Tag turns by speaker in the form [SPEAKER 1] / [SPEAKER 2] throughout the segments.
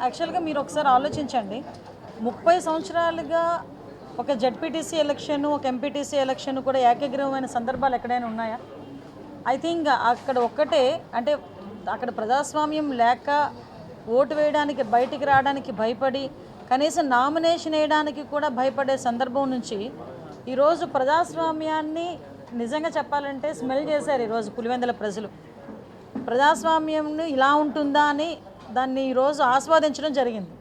[SPEAKER 1] యాక్చువల్గా మీరు ఒకసారి ఆలోచించండి. 30 సంవత్సరాలుగా ఒక జెడ్పీటీసీ ఎలక్షన్, ఒక ఎంపీటీసీ ఎలక్షన్ కూడా ఏకగ్రీవమైన సందర్భాలు ఎక్కడైనా ఉన్నాయా? ఐ థింక్ అక్కడ ఒక్కటే, అంటే అక్కడ ప్రజాస్వామ్యం లేక ఓటు వేయడానికి బయటికి రావడానికి భయపడి, కనీసం నామినేషన్ వేయడానికి కూడా భయపడే సందర్భం నుంచి ఈరోజు ప్రజాస్వామ్యాన్ని నిజంగా చెప్పాలంటే స్మెల్ చేశారు ఈరోజు పులివెందుల ప్రజలు. ప్రజాస్వామ్యం ఇలా ఉంటుందా అని దాన్ని ఈరోజు ఆస్వాదించడం జరిగింది.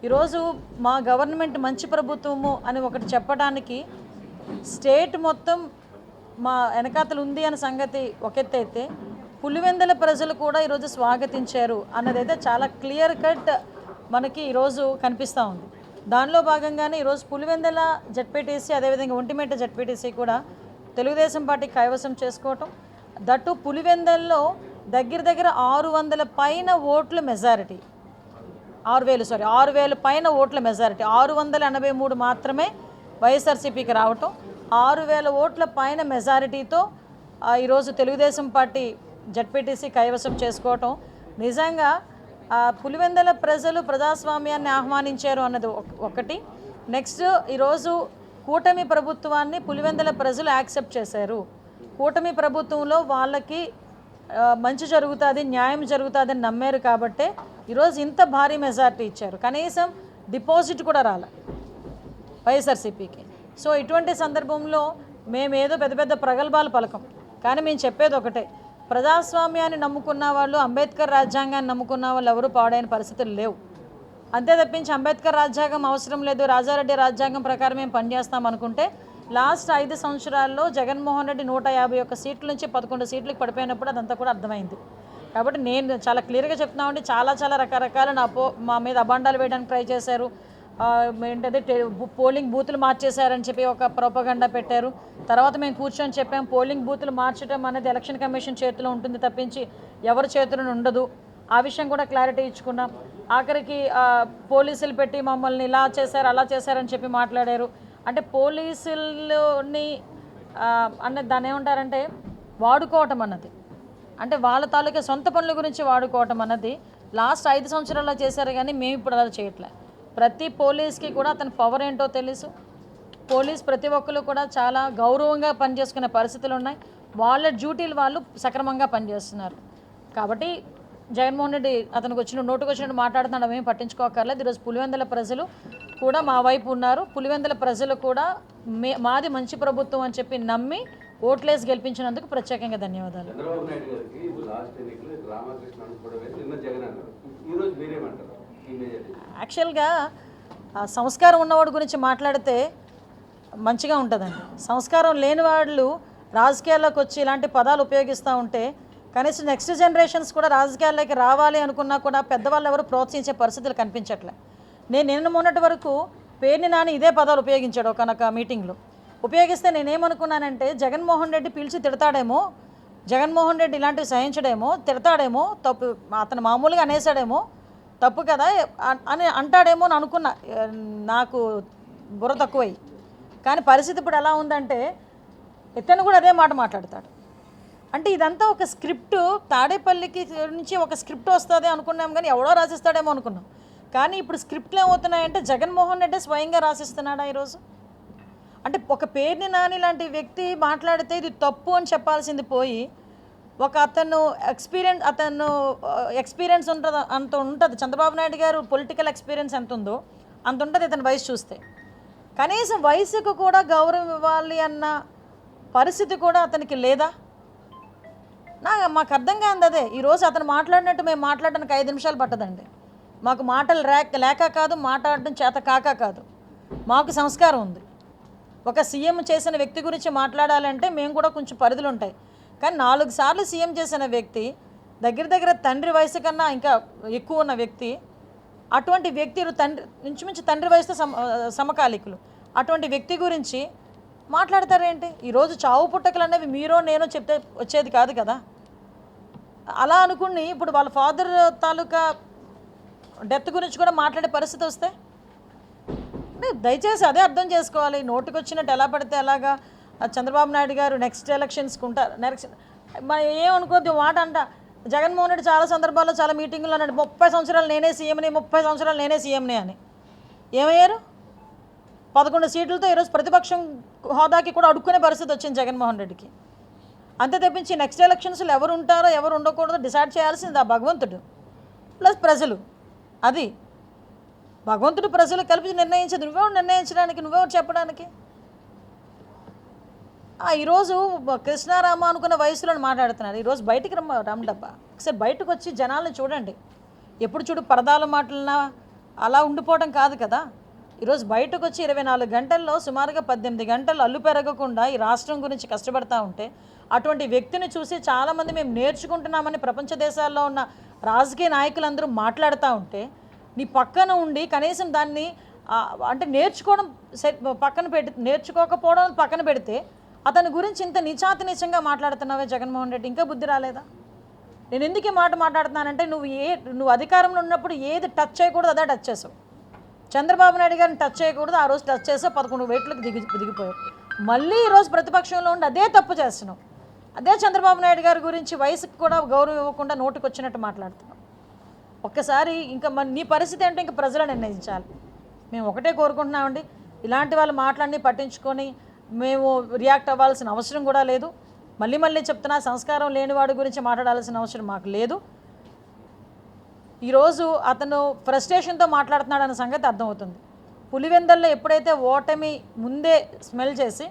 [SPEAKER 1] ఈరోజు మా గవర్నమెంట్ మంచి ప్రభుత్వము అని ఒకటి చెప్పడానికి స్టేట్ మొత్తం మా వెనకాతలు ఉంది అనే సంగతి ఒక ఎత్తు అయితే, పులివెందుల ప్రజలు కూడా ఈరోజు స్వాగతించారు అన్నదైతే చాలా క్లియర్ కట్ మనకి ఈరోజు కనిపిస్తూ ఉంది. దానిలో భాగంగానే ఈరోజు పులివెందుల జెడ్పీటీసీ, అదేవిధంగా ఒంటిమిట్ట జెడ్పీటీసీ కూడా తెలుగుదేశం పార్టీ కైవసం చేసుకోవటం, దట్టు పులివెందుల్లో దగ్గర 600 పైన ఓట్ల మెజారిటీ, 6,000 పైన ఓట్ల మెజారిటీ, 683 మాత్రమే వైఎస్ఆర్సీపీకి రావటం, 6,000 ఓట్ల పైన మెజారిటీతో ఈరోజు తెలుగుదేశం పార్టీ జెడ్పీటీసీ కైవసం చేసుకోవటం నిజంగా పులివెందుల ప్రజలు ప్రజాస్వామ్యాన్ని ఆహ్వానించారు అన్నది ఒకటి. నెక్స్ట్, ఈరోజు కూటమి ప్రభుత్వాన్ని పులివెందుల ప్రజలు యాక్సెప్ట్ చేశారు. కూటమి ప్రభుత్వంలో వాళ్ళకి మంచి జరుగుతుంది, న్యాయం జరుగుతుంది అని నమ్మారు కాబట్టే ఈరోజు ఇంత భారీ మెజారిటీ ఇచ్చారు. కనీసం డిపాజిట్ కూడా రాలే వైఎస్ఆర్సీపీకి. సో ఇటువంటి సందర్భంలో మేమేదో పెద్ద పెద్ద ప్రగల్భాలు పలకం, కానీ మేము చెప్పేది ఒకటే, ప్రజాస్వామ్యాన్ని నమ్ముకున్న వాళ్ళు, అంబేద్కర్ రాజ్యాంగాన్ని నమ్ముకున్న వాళ్ళు ఎవరు పాడైన పరిస్థితులు లేవు. అంతే తప్పించి అంబేద్కర్ రాజ్యాంగం అవసరం లేదు, రాజారెడ్డి రాజ్యాంగం ప్రకారం మేము పనిచేస్తాం అనుకుంటే లాస్ట్ 5 సంవత్సరాల్లో జగన్మోహన్ రెడ్డి 151 సీట్ల నుంచి 11 సీట్లకు పడిపోయినప్పుడు అదంతా కూడా అర్థమైంది. కాబట్టి నేను చాలా క్లియర్గా చెప్తున్నామండి, చాలా రకరకాల మా మీద అబాండాలు వేయడానికి ట్రై చేశారు. ఏంటంటే పోలింగ్ బూతులు మార్చేశారని చెప్పి ఒక ప్రోపగండా పెట్టారు. తర్వాత మేము కూర్చొని చెప్పాం, పోలింగ్ బూతులు మార్చడం అనేది ఎలక్షన్ కమిషన్ చేతిలో ఉంటుంది తప్పించి ఎవరి చేతిలో ఉండదు. ఆ విషయం కూడా క్లారిటీ ఇచ్చుకున్నాం. ఆఖరికి పోలీసులు పెట్టి మమ్మల్ని ఇలా చేశారు అలా చేశారని చెప్పి మాట్లాడారు. అంటే పోలీసులని అన్నది దాన్ని ఏమంటారంటే వాడుకోవటం అన్నది, అంటే వాళ్ళ తాలూకా సొంత పనుల గురించి వాడుకోవటం అన్నది లాస్ట్ 5 సంవత్సరాల్లో చేశారు. కానీ మేము ఇప్పుడు అలా చేయట్లే. ప్రతి పోలీస్కి కూడా అతని పవర్ ఏంటో తెలుసు. పోలీస్ ప్రతి ఒక్కరు కూడా చాలా గౌరవంగా పనిచేసుకునే పరిస్థితులు ఉన్నాయి. వాళ్ళ డ్యూటీలు వాళ్ళు సక్రమంగా పనిచేస్తున్నారు. కాబట్టి జగన్మోహన్ రెడ్డి అతనికి నోటుకొచ్చినట్టు మాట్లాడుతున్నాడు, ఏమీ పట్టించుకోకర్లేదు. ఈరోజు పులివెందుల ప్రజలు కూడా మా వైపు ఉన్నారు. పులివెందుల ప్రజలు కూడా మాది మంచి ప్రభుత్వం అని చెప్పి నమ్మి ఓట్లేసి గెలిపించినందుకు ప్రత్యేకంగా ధన్యవాదాలు. యాక్చువల్గా సంస్కారం ఉన్నవాడి గురించి మాట్లాడితే మంచిగా ఉంటుందండి. సంస్కారం లేని వాళ్ళు రాజకీయాల్లోకి వచ్చి ఇలాంటి పదాలు ఉపయోగిస్తూ ఉంటే కనీసం నెక్స్ట్ జనరేషన్స్ కూడా రాజకీయాల్లోకి రావాలి అనుకున్నా కూడా పెద్దవాళ్ళు ఎవరు ప్రోత్సహించే పరిస్థితులు కనిపించట్లే. నిన్న మొన్నటి వరకు పేర్ని నాని ఇదే పదాలు ఉపయోగించాడు ఒకనొక మీటింగ్లో. ఉపయోగిస్తే నేనేమనుకున్నానంటే జగన్మోహన్ రెడ్డి పిలిచి తిడతాడేమో, జగన్మోహన్ రెడ్డి ఇలాంటివి సహించడేమో, తిడతాడేమో, తప్పు అతను మామూలుగా అనేసాడేమో, తప్పు కదా అని అంటాడేమో అని అనుకున్నా. నాకు బుర్ర తక్కువయ్యి. కానీ పరిస్థితి ఇప్పుడు ఎలా ఉందంటే ఇతను కూడా అదే మాట మాట్లాడతాడు. అంటే ఇదంతా ఒక స్క్రిప్ట్, తాడేపల్లికి నుంచి ఒక స్క్రిప్ట్ వస్తుంది అనుకున్నాం, కానీ ఎవడో రాసిస్తాడేమో అనుకున్నాం. కానీ ఇప్పుడు స్క్రిప్ట్లు ఏమవుతున్నాయంటే జగన్మోహన్ రెడ్డి స్వయంగా రాసిస్తున్నాడా ఈరోజు? అంటే ఒక పేర్ని నాని లాంటి వ్యక్తి మాట్లాడితే ఇది తప్పు అని చెప్పాల్సింది పోయి, ఒక అతను ఎక్స్పీరియన్స్ అంత ఉంటుంది. చంద్రబాబు నాయుడు గారు పొలిటికల్ ఎక్స్పీరియన్స్ ఎంత ఉందో అంత ఉంటుంది ఇతని వయసు చూస్తే. కనీసం వయసుకు కూడా గౌరవం ఇవ్వాలి అన్న పరిస్థితి కూడా అతనికి లేదా? మాకు అర్థం కాదు అదే. ఈరోజు అతను మాట్లాడినట్టు మేము మాట్లాడడానికి 5 నిమిషాలు పట్టదండి. మాకు మాటలు లేక కాదు, మాట్లాడడం చేత కాదు. మాకు సంస్కారం ఉంది. ఒక సీఎం చేసిన వ్యక్తి గురించి మాట్లాడాలంటే మేము కూడా కొంచెం పరిధులు ఉంటాయి. కానీ 4 సార్లు సీఎం చేసిన వ్యక్తి, దగ్గర తండ్రి వయసు కన్నా ఇంకా ఎక్కువ ఉన్న వ్యక్తి, అటువంటి వ్యక్తి ఇంచుమించు తండ్రి వయసుతో సమకాలికులు, అటువంటి వ్యక్తి గురించి మాట్లాడతారేంటి? ఈరోజు చావు పుట్టకలు అనేవి మీరో నేనో చెప్తే వచ్చేది కాదు కదా. అలా అనుకుని ఇప్పుడు వాళ్ళ ఫాదర్ తాలూకా డెత్ గురించి కూడా మాట్లాడే పరిస్థితి వస్తే దయచేసి అదే అర్థం చేసుకోవాలి. నోటికి వచ్చినట్టు ఎలా పడితే అలాగా చంద్రబాబు నాయుడు గారు నెక్స్ట్ ఎలక్షన్స్కి ఉంటారు. నెక్స్ట్ ఏమనుకోద్ది మాట అంట జగన్మోహన్ రెడ్డి చాలా సందర్భాల్లో చాలా మీటింగుల్లో అన్నాడు 30 సంవత్సరాలు నేనే సీఎంని, 30 సంవత్సరాలు నేనే సీఎంని అని. ఏమయ్యారు? 11 సీట్లతో ఈరోజు ప్రతిపక్షం హోదాకి కూడా అడుక్కునే పరిస్థితి వచ్చింది జగన్మోహన్ రెడ్డికి. అంతే తప్పించి నెక్స్ట్ ఎలక్షన్స్లో ఎవరు ఉంటారో ఎవరు ఉండకూడదో డిసైడ్ చేయాల్సింది ఆ భగవంతుడు ప్లస్ ప్రజలు. అది భగవంతుడు ప్రజలు కలిపి నిర్ణయించేది. నువ్వెవరు నిర్ణయించడానికి, నువ్వెవరు చెప్పడానికి? ఈరోజు కృష్ణారామ అనుకున్న వయసులో మాట్లాడుతున్నారు. ఈరోజు బయటికి రమ్మడబ్బా, ఒకసారి బయటకు వచ్చి జనాలను చూడండి. ఎప్పుడు చూడు పరదాల మాటలన్నా అలా ఉండిపోవడం కాదు కదా. ఈరోజు బయటకు వచ్చి 24 గంటల్లో సుమారుగా 18 గంటలు అల్లు పెరగకుండా ఈ రాష్ట్రం గురించి కష్టపడతా ఉంటే అటువంటి వ్యక్తిని చూసి చాలామంది మేము నేర్చుకుంటున్నామని ప్రపంచ దేశాల్లో ఉన్న రాజకీయ నాయకులందరూ మాట్లాడుతూ ఉంటే నీ పక్కన ఉండి కనీసం దాన్ని అంటే నేర్చుకోవడం నేర్చుకోకపోవడం పక్కన పెడితే అతని గురించి ఇంత నిచాతి మాట్లాడుతున్నావే జగన్మోహన్ రెడ్డి, ఇంకా బుద్ధి రాలేదా? నేను ఎందుకు ఈ మాట మాట్లాడుతున్నానంటే నువ్వు అధికారంలో ఉన్నప్పుడు ఏది టచ్ చేయకూడదు అదే టచ్ చేసావు. చంద్రబాబు నాయుడు గారిని టచ్ చేయకూడదు, ఆ రోజు టచ్ చేసావు, 11 వేట్లకు దిగిపోయావు. మళ్ళీ ఈరోజు ప్రతిపక్షంలో ఉండి అదే తప్పు చేస్తున్నావు. అదే చంద్రబాబు నాయుడు గారి గురించి వయసుకు కూడా గౌరవం ఇవ్వకుండా నోటికి వచ్చినట్టు మాట్లాడుతున్నావు. ఒక్కసారి ఇంకా నీ పరిస్థితి ఏంటో ఇంకా ప్రజలు నిర్ణయించాలి. మేము ఒకటే కోరుకుంటున్నామండి, ఇలాంటి వాళ్ళు మాట్లాడి పట్టించుకొని మేము రియాక్ట్ అవ్వాల్సిన అవసరం కూడా లేదు. మళ్ళీ చెప్తున్నా, సంస్కారం లేనివాడి గురించి మాట్లాడాల్సిన అవసరం మాకు లేదు. ఈరోజు అతను ఫ్రస్ట్రేషన్తో మాట్లాడుతున్నాడన్న సంగతి అర్థమవుతుంది. పులివెందల్లో ఎప్పుడైతే ఓటమి ముందే స్మెల్ చేసి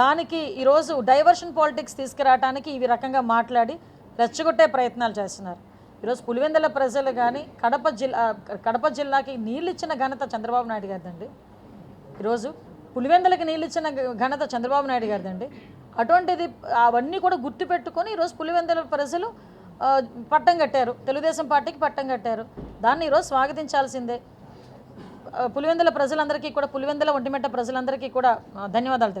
[SPEAKER 1] దానికి ఈరోజు డైవర్షన్ పాలిటిక్స్ తీసుకురావడానికి ఈ రకంగా మాట్లాడి రెచ్చగొట్టే ప్రయత్నాలు చేస్తున్నారు. ఈరోజు పులివెందల ప్రజలు కానీ కడప జిల్లాకి నీళ్ళు ఇచ్చిన ఘనత చంద్రబాబు నాయుడు గారిదండి. ఈరోజు పులివెందలకి నీళ్ళు ఇచ్చిన ఘనత చంద్రబాబు నాయుడు గారిదండి. అటువంటిది అవన్నీ కూడా గుర్తుపెట్టుకొని ఈరోజు పులివెందల ప్రజలు పట్టం కట్టారు, తెలుగుదేశం పార్టీకి పట్టం కట్టారు. దాన్ని ఈరోజు స్వాగతించాల్సిందే. పులివెందల ప్రజలందరికీ కూడా, పులివెందల ఒంటిమిట్ట ప్రజలందరికీ కూడా ధన్యవాదాలు.